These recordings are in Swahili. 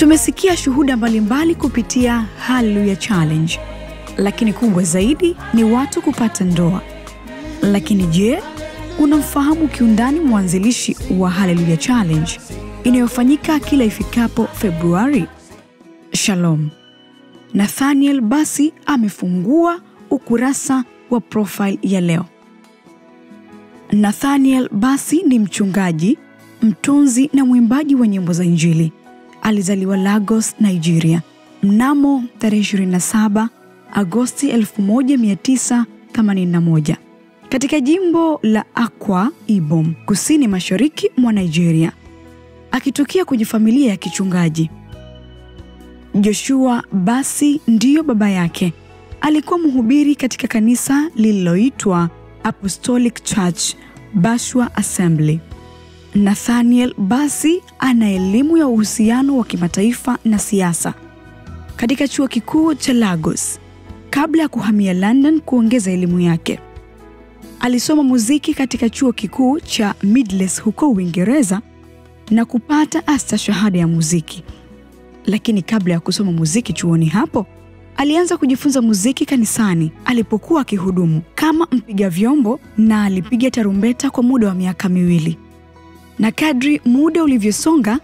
Tumesikia shuhuda mbalimbali kupitia Hallelujah Challenge, lakini kubwa zaidi ni watu kupata ndoa. Lakini je, unamfahamu kiundani mwanzilishi wa Hallelujah Challenge inayofanyika kila ifikapo Februari? Shalom. Nathaniel Bassey amefungua ukurasa wa profile ya leo. Nathaniel Bassey ni mchungaji, mtunzi na mwimbaji wa nyimbo za Injili. Alizaliwa Lagos, Nigeria, mnamo tarehe 27 Agosti 1981 katika jimbo la Akwa Ibom, kusini mashariki mwa Nigeria, akitokea kwenye familia ya kichungaji. Joshua Bassey ndiyo baba yake. Alikuwa mhubiri katika kanisa lililoitwa Apostolic Church, Bashwa Assembly. Nathaniel Bassey ana elimu ya uhusiano wa kimataifa na siasa katika chuo kikuu cha Lagos kabla ya kuhamia London kuongeza elimu yake. Alisoma muziki katika chuo kikuu cha Midlands huko Uingereza na kupata astashahada ya muziki. Lakini kabla ya kusoma muziki chuoni hapo, alianza kujifunza muziki kanisani alipokuwa akihudumu kama mpiga vyombo, na alipiga tarumbeta kwa muda wa miaka 2. Na kadri muda ulivyosonga,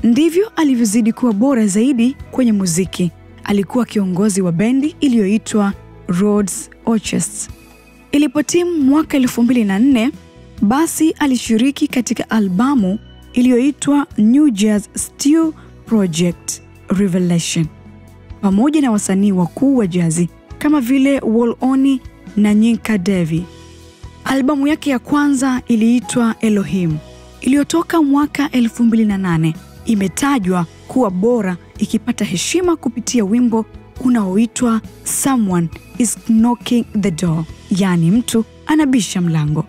ndivyo alivyozidi kuwa bora zaidi kwenye muziki. Alikuwa kiongozi wa bendi iliyoitwa Rhodes Orchestra. Ilipotimu mwaka 2004, Bassey alishiriki katika albamu iliyoitwa New Jazz Stew Project Revelation pamoja na wasanii wakuu wa jazi kama vile Wal Oni na Nyinka Devi. Albamu yake ya kwanza iliitwa Elohim, iliyotoka mwaka 2008. Imetajwa kuwa bora, ikipata heshima kupitia wimbo unaoitwa Someone is Knocking the Door, yani mtu anabisha mlango.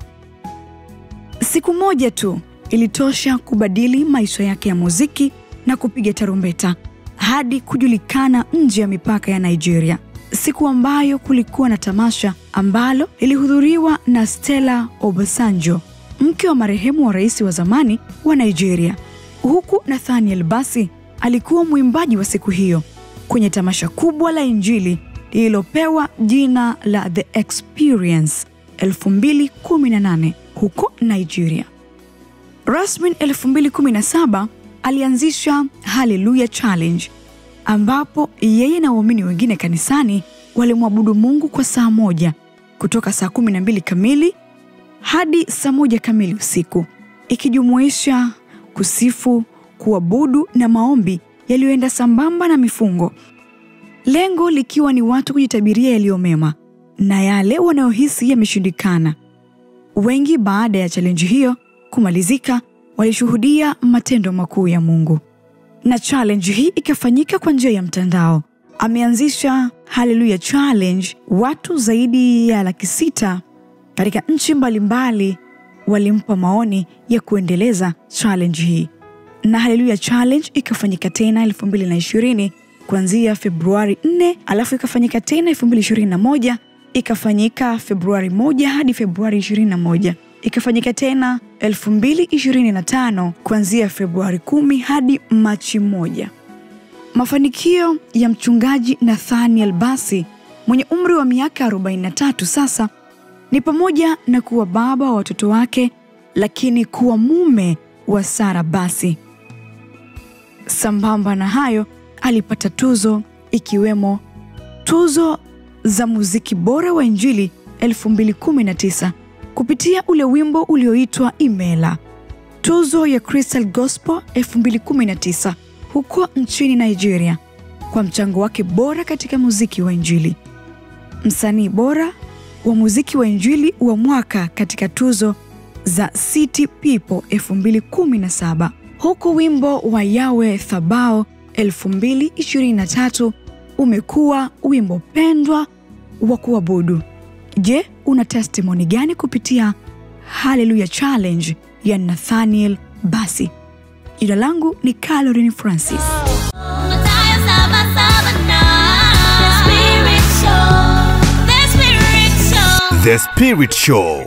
Siku moja tu ilitosha kubadili maisha yake ya muziki na kupiga tarumbeta hadi kujulikana nje ya mipaka ya Nigeria. Siku ambayo kulikuwa na tamasha ambalo ilihudhuriwa na Stella Obasanjo, mke wa marehemu wa rais wa zamani wa Nigeria. Huku Nathaniel Bassey alikuwa mwimbaji wa siku hiyo kwenye tamasha kubwa la Injili lililopewa jina la The Experience 2018 huko Nigeria. Rasmi 2017 alianzisha Hallelujah Challenge, ambapo yeye na waumini wengine kanisani walimwabudu Mungu kwa saa moja, kutoka saa 12 kamili hadi saa 1 kamili usiku, ikijumuisha kusifu, kuabudu na maombi yaliyoenda sambamba na mifungo. Lengo likiwa ni watu kujitabiria yaliyo mema na yale wanayohisi yameshindikana. Wengi baada ya challenge hiyo kumalizika walishuhudia matendo makuu ya Mungu. Na challenge hii ikafanyika kwa njia ya mtandao. Ameanzisha Hallelujah Challenge, watu zaidi ya 600,000 katika nchi mbalimbali walimpa maoni ya kuendeleza challenge hii. Na Hallelujah Challenge ikafanyika tena 2020 kuanzia Februari 4, alafu ikafanyika tena 2021, ikafanyika Februari 1 hadi Februari 21. Ikafanyika tena 2025 kuanzia Februari 10 hadi Machi 1. Mafanikio ya mchungaji Nathaniel Bassey mwenye umri wa miaka 43 sasa ni pamoja na kuwa baba wa watoto wake, lakini kuwa mume wa Sarah Bassey. Sambamba na hayo, alipata tuzo ikiwemo tuzo za muziki bora wa Injili 2019 kupitia ule wimbo ulioitwa Imela, tuzo ya Crystal Gospel 2019 huko nchini Nigeria kwa mchango wake bora katika muziki wa Injili, msanii bora wa muziki wa Injili wa mwaka katika tuzo za City People 2017, huku wimbo wa Yahweh Thabao 2023 umekuwa wimbo pendwa wa kuabudu. Je, una testimony gani kupitia Hallelujah Challenge ya Nathaniel Bassey? Jina langu ni Caroline Francis. The Spirit Show.